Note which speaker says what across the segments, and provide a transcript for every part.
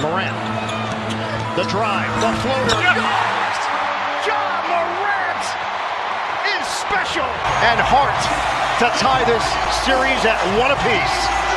Speaker 1: Morant. The drive, the floater. Yes! John Morant is special. And Hart to tie this series at 1 apiece.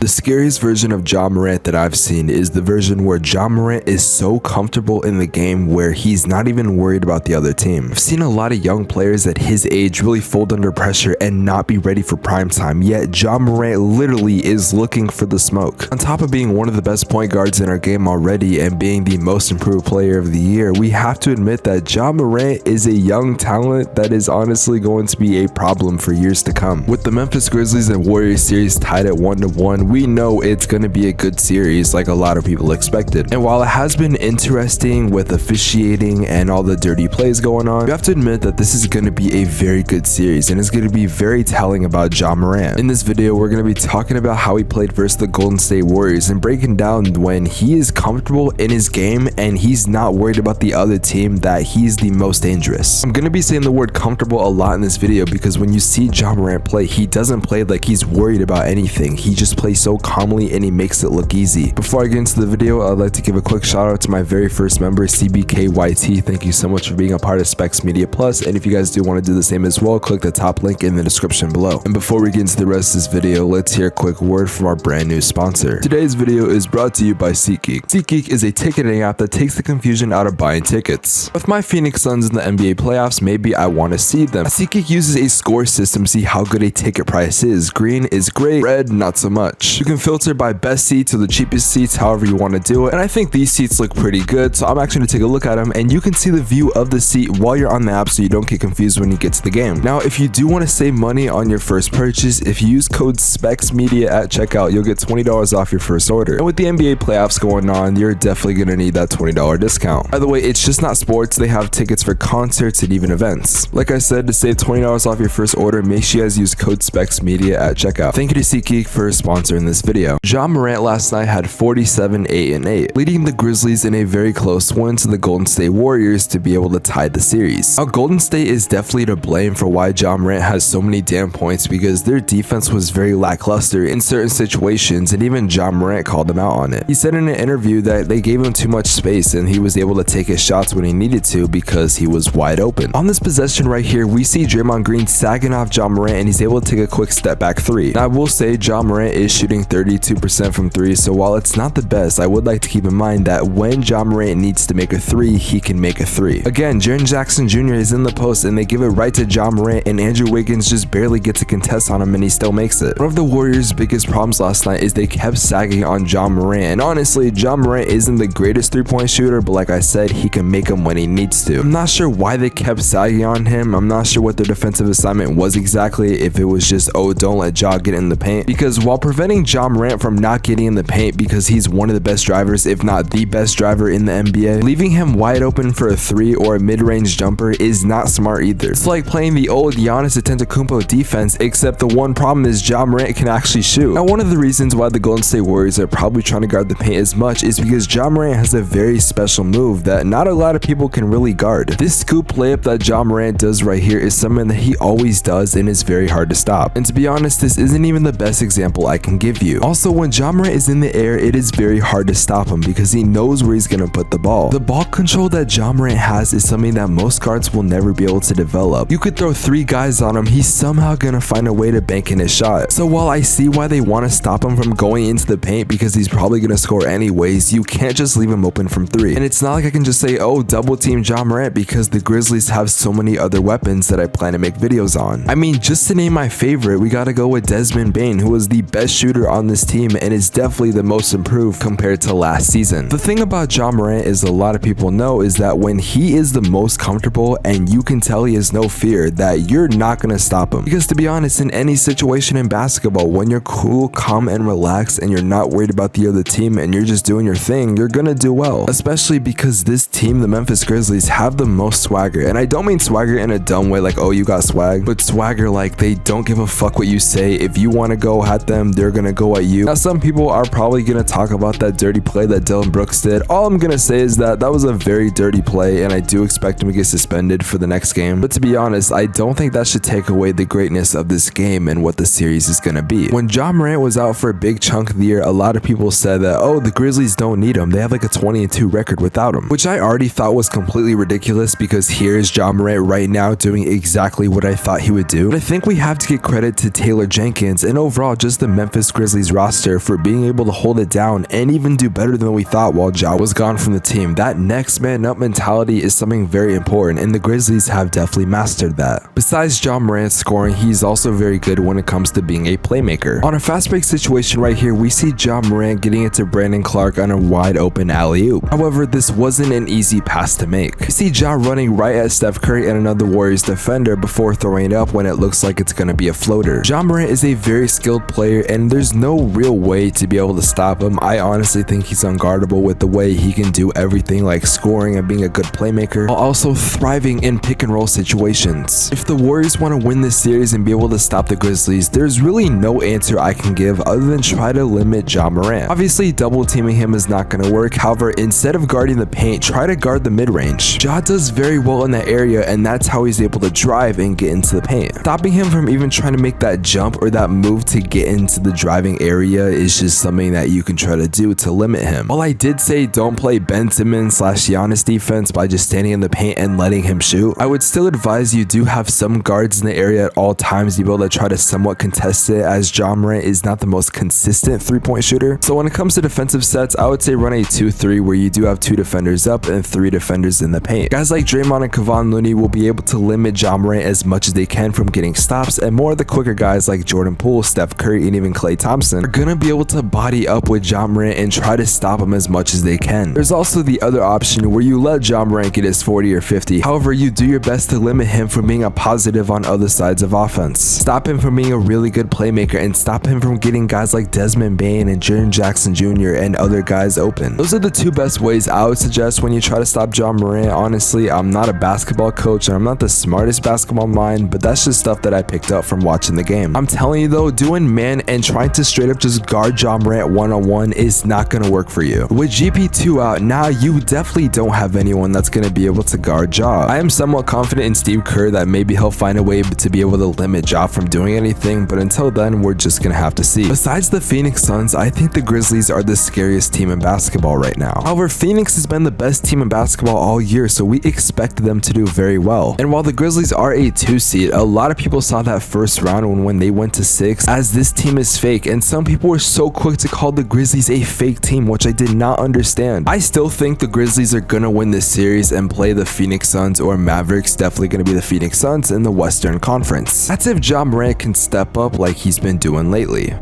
Speaker 2: The scariest version of John Morant that I've seen is the version where John Morant is so comfortable in the game where he's not even worried about the other team. I've seen a lot of young players at his age really fold under pressure and not be ready for prime time, yet John Morant literally is looking for the smoke. On top of being one of the best point guards in our game already and being the most improved player of the year, we have to admit that John Morant is a young talent that is honestly going to be a problem for years to come. With the Memphis Grizzlies and Warriors series tied at 1-1, we know it's going to be a good series like a lot of people expected. And while it has been interesting with officiating and all the dirty plays going on, you have to admit that this is going to be a very good series and it's going to be very telling about John Morant. In this video, we're going to be talking about how he played versus the Golden State Warriors and breaking down when he is comfortable in his game and he's not worried about the other team that he's the most dangerous. I'm going to be saying the word comfortable a lot in this video because when you see John Morant play, he doesn't play like he's worried about anything. He just plays so calmly and he makes it look easy. Before I get into the video, I'd like to give a quick shout out to my very first member, CBKYT. Thank you so much for being a part of Spex Media Plus, and if you guys do want to do the same as well, click the top link in the description below. And before we get into the rest of this video, let's hear a quick word from our brand new sponsor. Today's video is brought to you by SeatGeek. SeatGeek is a ticketing app that takes the confusion out of buying tickets. With my Phoenix Suns in the NBA playoffs, maybe I want to see them. SeatGeek uses a score system to see how good a ticket price is. Green is great, red not so much. You can filter by best seats or the cheapest seats, however you want to do it, and I think these seats look pretty good, so I'm actually going to take a look at them and you can see the view of the seat while you're on the app so you don't get confused when you get to the game. Now, if you do want to save money on your first purchase, if you use code SPEXMedia at checkout, you'll get $20 off your first order. And with the NBA playoffs going on, you're definitely going to need that $20 discount. By the way, it's just not sports, they have tickets for concerts and even events. Like I said, to save $20 off your first order, make sure you guys use code SPEXMedia at checkout. Thank you to SeatGeek for sponsoring this video. John Morant last night had 47, 8, and 8, leading the Grizzlies in a very close one to the Golden State Warriors to be able to tie the series. Now, Golden State is definitely to blame for why John Morant has so many damn points because their defense was very lackluster in certain situations, and even John Morant called them out on it. He said in an interview that they gave him too much space and he was able to take his shots when he needed to because he was wide open. On this possession right here, we see Draymond Green sagging off John Morant and he's able to take a quick step back three. Now, I will say John Morant is shooting 32% from three, so while it's not the best, I would like to keep in mind that when John Morant needs to make a three, he can make a three. Again, Jaren Jackson Jr. is in the post and they give it right to John Morant and Andrew Wiggins just barely gets a contest on him and he still makes it. One of the Warriors' biggest problems last night is they kept sagging on John Morant, and honestly, John Morant isn't the greatest three-point shooter, but like I said, he can make them when he needs to. I'm not sure why they kept sagging on him. I'm not sure what their defensive assignment was exactly, if it was just, oh, don't let Ja get in the paint, because while preventing John Morant from not getting in the paint because he's one of the best drivers, if not the best driver in the NBA, leaving him wide open for a three or a mid-range jumper is not smart either. It's like playing the old Giannis Antetokounmpo defense, except the one problem is John Morant can actually shoot. Now, one of the reasons why the Golden State Warriors are probably trying to guard the paint as much is because John Morant has a very special move that not a lot of people can really guard. This scoop layup that John Morant does right here is something that he always does and is very hard to stop. And to be honest, this isn't even the best example I can give you. Also, when John Morant is in the air, it is very hard to stop him because he knows where he's going to put the ball. The ball control that John Morant has is something that most guards will never be able to develop. You could throw three guys on him, he's somehow going to find a way to bank in his shot. So while I see why they want to stop him from going into the paint because he's probably going to score anyways, you can't just leave him open from three. And it's not like I can just say, oh, double team John Morant, because the Grizzlies have so many other weapons that I plan to make videos on. I mean, just to name my favorite, we got to go with Desmond Bane, who was the best shooter on this team and is definitely the most improved compared to last season. The thing about John Morant is a lot of people know is that when he is the most comfortable and you can tell he has no fear, that you're not going to stop him. Because to be honest, in any situation in basketball, when you're cool, calm, and relaxed and you're not worried about the other team and you're just doing your thing, you're going to do well. Especially because this team, the Memphis Grizzlies, have the most swagger. And I don't mean swagger in a dumb way like, oh, you got swag, but swagger like they don't give a fuck what you say. If you want to go at them, they're going gonna go at you. Now, some people are probably gonna talk about that dirty play that Dillon Brooks did. All I'm gonna say is that that was a very dirty play, and I do expect him to get suspended for the next game. But to be honest, I don't think that should take away the greatness of this game and what the series is gonna be. When Ja Morant was out for a big chunk of the year, a lot of people said that, oh, the Grizzlies don't need him. They have like a 20-2 record without him, which I already thought was completely ridiculous, because here's Ja Morant right now doing exactly what I thought he would do. But I think we have to give credit to Taylor Jenkins and overall just the Memphis Grizzlies roster for being able to hold it down and even do better than we thought while Ja was gone from the team. That next man up mentality is something very important, and the Grizzlies have definitely mastered that. Besides Ja Morant scoring, he's also very good when it comes to being a playmaker. On a fast break situation right here, we see Ja Morant getting it to Brandon Clark on a wide open alley-oop. However, this wasn't an easy pass to make. We see Ja running right at Steph Curry and another Warriors defender before throwing it up when it looks like it's gonna be a floater. Ja Morant is a very skilled player, and there's no real way to be able to stop him. I honestly think he's unguardable with the way he can do everything like scoring and being a good playmaker, while also thriving in pick and roll situations. If the Warriors want to win this series and be able to stop the Grizzlies, there's really no answer I can give other than try to limit Ja Morant. Obviously, double teaming him is not going to work. However, instead of guarding the paint, try to guard the mid-range. Ja does very well in that area, and that's how he's able to drive and get into the paint. Stopping him from even trying to make that jump or that move to get into the driving area is just something that you can try to do to limit him. While I did say don't play Ben Simmons / Giannis defense by just standing in the paint and letting him shoot, I would still advise you do have some guards in the area at all times to be able to try to somewhat contest it, as Ja Morant is not the most consistent three-point shooter. So when it comes to defensive sets, I would say run a 2-3 where you do have 2 defenders up and 3 defenders in the paint. Guys like Draymond and Kevon Looney will be able to limit Ja Morant as much as they can from getting stops, and more of the quicker guys like Jordan Poole, Steph Curry, and even Klay Thompson are gonna be able to body up with Ja Morant and try to stop him as much as they can. There's also the other option where you let Ja Morant get his 40 or 50. However, you do your best to limit him from being a positive on other sides of offense. Stop him from being a really good playmaker, and stop him from getting guys like Desmond Bane and Jaren Jackson Jr. and other guys open. Those are the 2 best ways I would suggest when you try to stop Ja Morant. Honestly, I'm not a basketball coach and I'm not the smartest basketball mind, but that's just stuff that I picked up from watching the game. I'm telling you though, doing man and trying to straight up just guard Ja Morant one-on-one is not gonna work for you. With GP2 out, now you definitely don't have anyone that's gonna be able to guard Ja. I am somewhat confident in Steve Kerr that maybe he'll find a way to be able to limit Ja from doing anything, but until then, we're just gonna have to see. Besides the Phoenix Suns, I think the Grizzlies are the scariest team in basketball right now. However, Phoenix has been the best team in basketball all year, so we expect them to do very well. And while the Grizzlies are a 2 seed, a lot of people saw that first round when they went to 6 as this team is fake, and some people were so quick to call the Grizzlies a fake team, which I did not understand. I still think the Grizzlies are gonna win this series and play the Phoenix Suns or Mavericks. Definitely gonna be the Phoenix Suns in the Western Conference. That's if Ja Morant can step up like he's been doing lately.